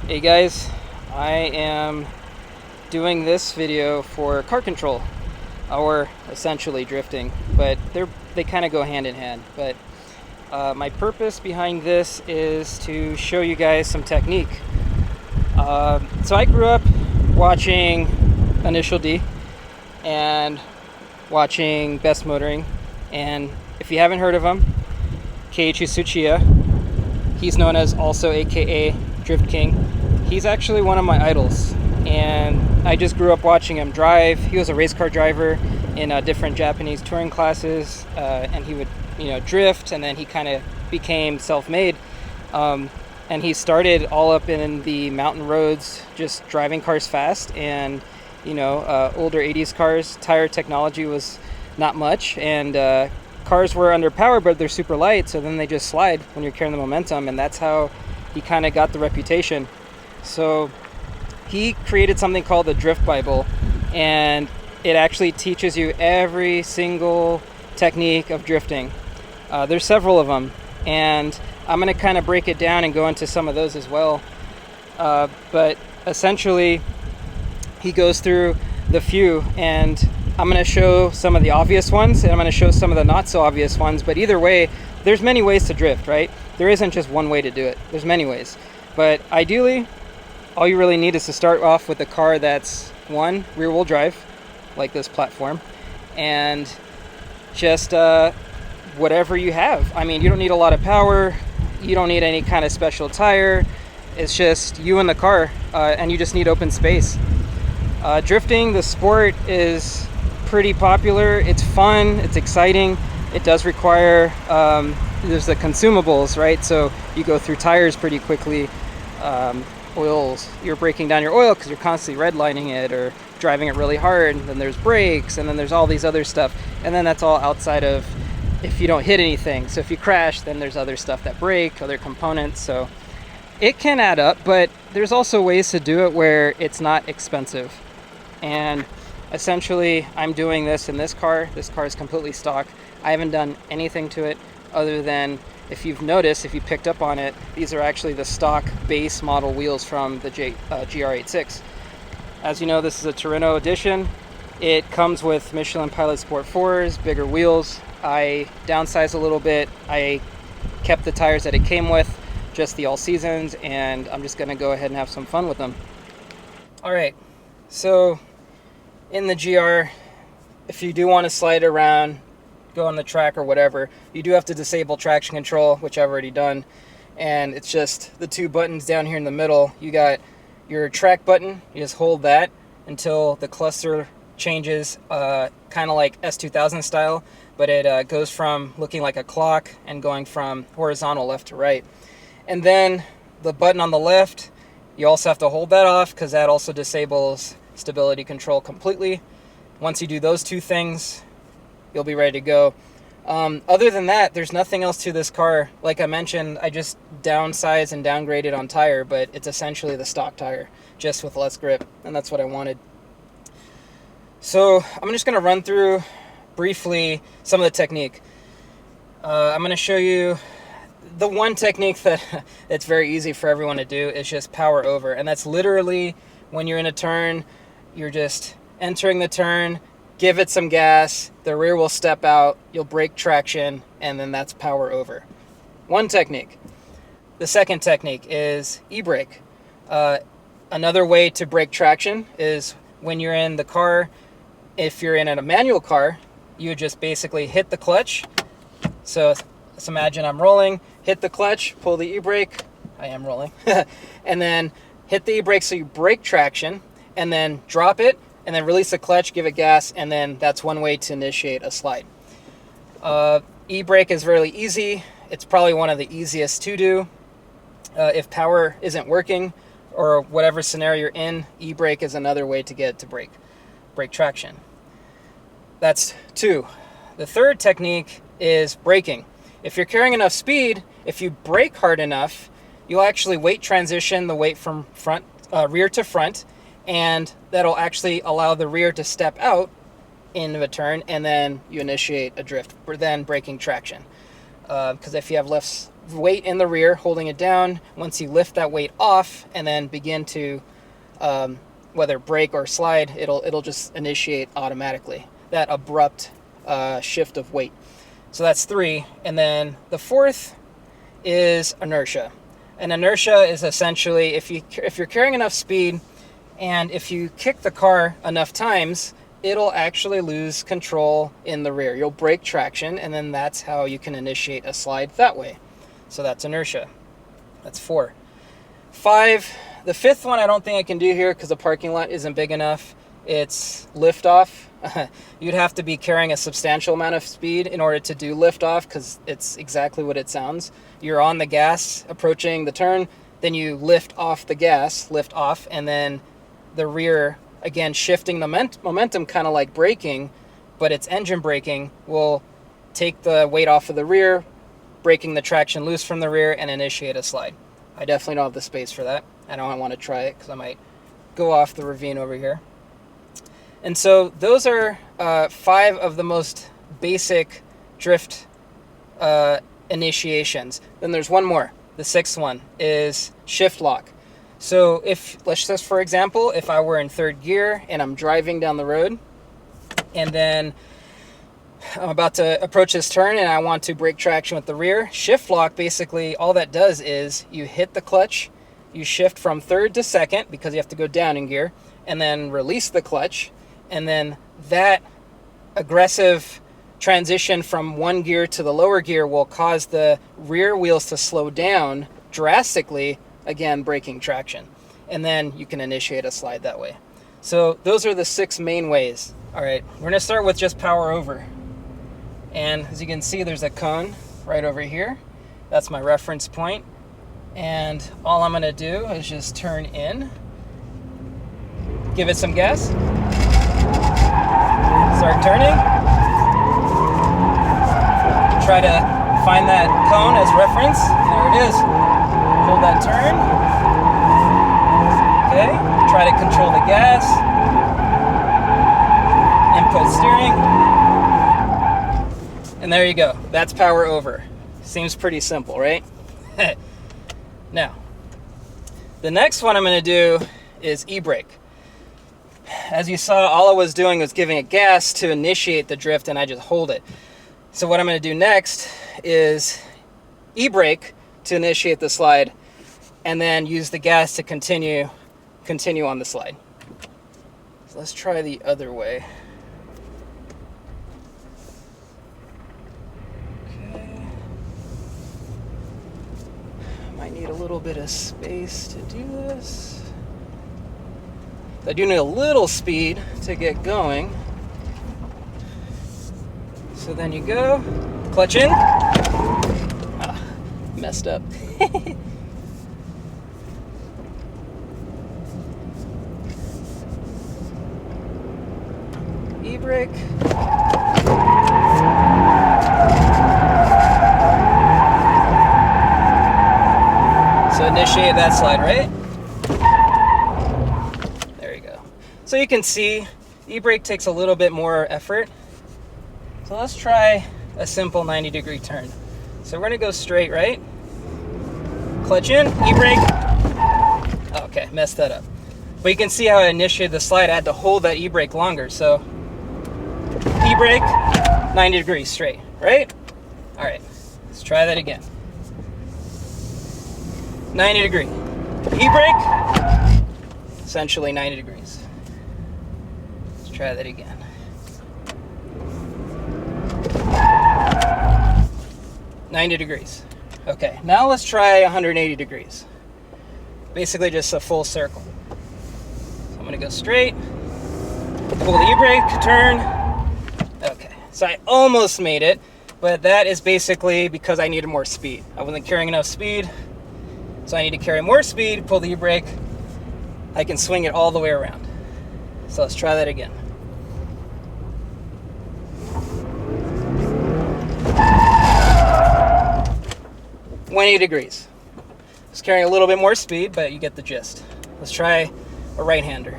Hey guys, I am doing this video for car control, or essentially drifting, but they kind of go hand in hand. But my purpose behind this is to show you guys some technique. So I grew up watching Initial D and watching Best Motoring, and if you haven't heard of him, Keiichi Tsuchiya, he's known as also aka Drift King. He's actually one of my idols, and I just grew up watching him drive. He was a race car driver in different Japanese touring classes, and he would, drift, and then he kind of became self-made. And he started all up in the mountain roads, just driving cars fast, and older 80s cars, tire technology was not much, and cars were under power, but they're super light, so then they just slide when you're carrying the momentum, and that's how he kind of got the reputation. So he created something called the Drift Bible, and it actually teaches you every single technique of drifting. There's several of them, and I'm going to kind of break it down and go into some of those as well. But essentially, he goes through the few, and I'm going to show some of the obvious ones, and I'm going to show some of the not so obvious ones. But either way, there's many ways to drift, right? There isn't just one way to do it. There's many ways. But ideally, all you really need is to start off with a car that's, one, rear-wheel drive, like this platform, and just whatever you have. I mean, you don't need a lot of power. You don't need any kind of special tire. It's just you and the car, and you just need open space. Drifting, the sport, is pretty popular. It's fun. It's exciting. It does require, there's the consumables, right? So you go through tires pretty quickly. Oils, you're breaking down your oil because you're constantly redlining it or driving it really hard. And then there's brakes, and then there's all these other stuff. And then that's all outside of if you don't hit anything. So if you crash, then there's other stuff that break, other components. So it can add up, but there's also ways to do it where it's not expensive. And essentially, I'm doing this in this car. This car is completely stock. I haven't done anything to it other than, if you've noticed, if you picked up on it, these are actually the stock base model wheels from the GR86. As you know, this is a Trueno Edition. It comes with Michelin Pilot Sport 4s, bigger wheels. I downsized a little bit. I kept the tires that it came with, just the all seasons, and I'm just gonna go ahead and have some fun with them. All right, so in the GR, if you do want to slide around, go on the track or whatever, you do have to disable traction control, which I've already done. And it's just the two buttons down here in the middle. You got your track button. You just hold that until the cluster changes, kind of like S2000 style, but it goes from looking like a clock and going from horizontal left to right. And then the button on the left, you also have to hold that off because that also disables stability control completely. Once you do those two things, you'll be ready to go. Other than that, there's nothing else to this car. Like I mentioned, I just downsized and downgraded on tire, but it's essentially the stock tire, just with less grip, and that's what I wanted. So I'm just going to run through briefly some of the technique. I'm going to show you the one technique that's very easy for everyone to do is just power over, and that's literally when you're in a turn, you're just entering the turn, give it some gas, the rear will step out, you'll break traction, and then that's power over. One technique. The second technique is e-brake. Another way to break traction is when you're in the car, if you're in a manual car, you just basically hit the clutch. So let's imagine I'm rolling, hit the clutch, pull the e-brake, I am rolling, and then hit the e-brake so you break traction, and then drop it, and then release the clutch, give it gas, and then that's one way to initiate a slide. E-brake is really easy. It's probably one of the easiest to do. If power isn't working or whatever scenario you're in, e-brake is another way to get to break traction. That's two. The third technique is braking. If you're carrying enough speed, if you brake hard enough, you'll actually weight transition the weight from rear to front, and that'll actually allow the rear to step out into a turn, and then you initiate a drift, then braking traction. Because if you have weight in the rear holding it down. Once you lift that weight off and then begin to whether brake or slide, it'll just initiate automatically, that abrupt shift of weight. So that's 3. And then the 4th is inertia. And inertia is essentially if you're carrying enough speed and if you kick the car enough times, it'll actually lose control in the rear. You'll break traction, and then that's how you can initiate a slide that way. So that's inertia. That's 4. 5, the 5th one I don't think I can do here because the parking lot isn't big enough. It's liftoff. You'd have to be carrying a substantial amount of speed in order to do liftoff because it's exactly what it sounds. You're on the gas approaching the turn, then you lift off the gas, lift off, and then the rear, again, shifting the momentum, kind of like braking, but it's engine braking, will take the weight off of the rear, breaking the traction loose from the rear, and initiate a slide. I definitely don't have the space for that. I don't want to try it because I might go off the ravine over here. And so those are 5 of the most basic drift initiations. Then there's one more. The 6th one is shift lock. So let's just, for example, if I were in 3rd gear and I'm driving down the road and then I'm about to approach this turn and I want to break traction with the rear, shift lock, basically all that does is you hit the clutch, you shift from 3rd to 2nd because you have to go down in gear, and then release the clutch, and then that aggressive transition from one gear to the lower gear will cause the rear wheels to slow down drastically, again, breaking traction. And then you can initiate a slide that way. So those are the 6 main ways. All right, we're gonna start with just power over. And as you can see, there's a cone right over here. That's my reference point. And all I'm gonna do is just turn in, give it some gas, start turning, try to find that cone as reference. There it is. Hold that turn. Okay, try to control the gas, input steering, and there you go. That's power over. Seems pretty simple, right? Now, the next one I'm going to do is e-brake. As you saw, all I was doing was giving it gas to initiate the drift, and I just hold it. So what I'm going to do next is e-brake to initiate the slide, and then use the gas to continue on the slide. So let's try the other way. Might need a little bit of space to do this. I do need a little speed to get going. So then you go, clutch in. Ah, messed up. E-brake. So initiate that slide, right? There you go. So you can see e-brake takes a little bit more effort. So let's try a simple 90-degree turn. So we're gonna go straight, right? Clutch in, e-brake. Okay, messed that up. But you can see how I initiated the slide. I had to hold that e-brake longer. So e-brake, 90 degrees straight, right? All right, let's try that again. 90 degree. E-brake, essentially 90 degrees. Let's try that again. $90 degrees. Okay, now let's try 180 degrees. Basically just a full circle. So I'm gonna go straight, pull the e-brake, turn. Okay, so I almost made it, but that is basically because I needed more speed. I wasn't carrying enough speed, so I need to carry more speed, pull the e-brake. I can swing it all the way around. So let's try that again. $180 degrees. Just carrying a little bit more speed, but you get the gist. Let's try a right-hander.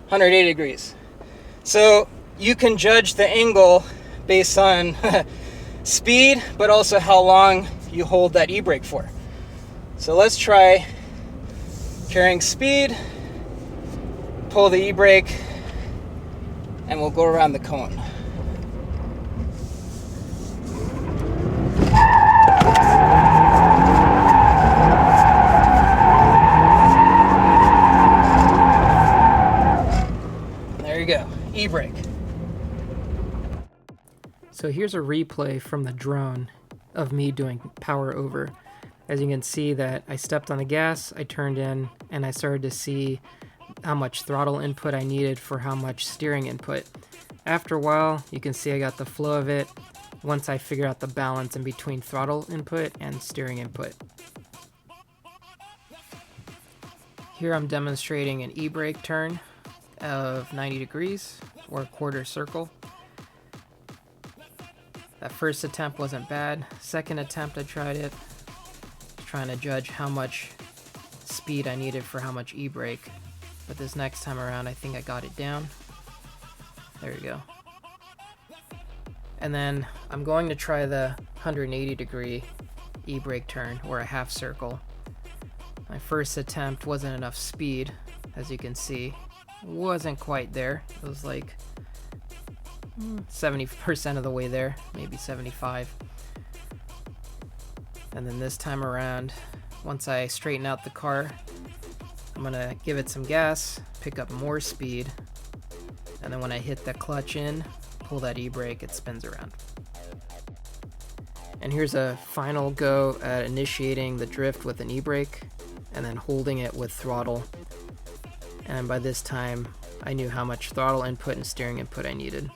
180 degrees. So you can judge the angle based on speed, but also how long you hold that e-brake for. So let's try carrying speed, pull the e-brake, and we'll go around the cone. There you go, e-brake. So here's a replay from the drone of me doing power over. As you can see that I stepped on the gas, I turned in, and I started to see how much throttle input I needed for how much steering input. After a while, you can see I got the flow of it once I figured out the balance in between throttle input and steering input. Here I'm demonstrating an e-brake turn of 90 degrees, or a quarter circle. That first attempt wasn't bad. Second attempt I tried it, trying to judge how much speed I needed for how much e-brake. But this next time around, I think I got it down. There you go. And then I'm going to try the 180 degree e-brake turn, or a half circle. My first attempt wasn't enough speed, as you can see. Wasn't quite there. It was like 70% of the way there, maybe 75. And then this time around, once I straighten out the car, I'm gonna give it some gas, pick up more speed, and then when I hit the clutch in, pull that e-brake, it spins around. And here's a final go at initiating the drift with an e-brake, and then holding it with throttle. And by this time, I knew how much throttle input and steering input I needed.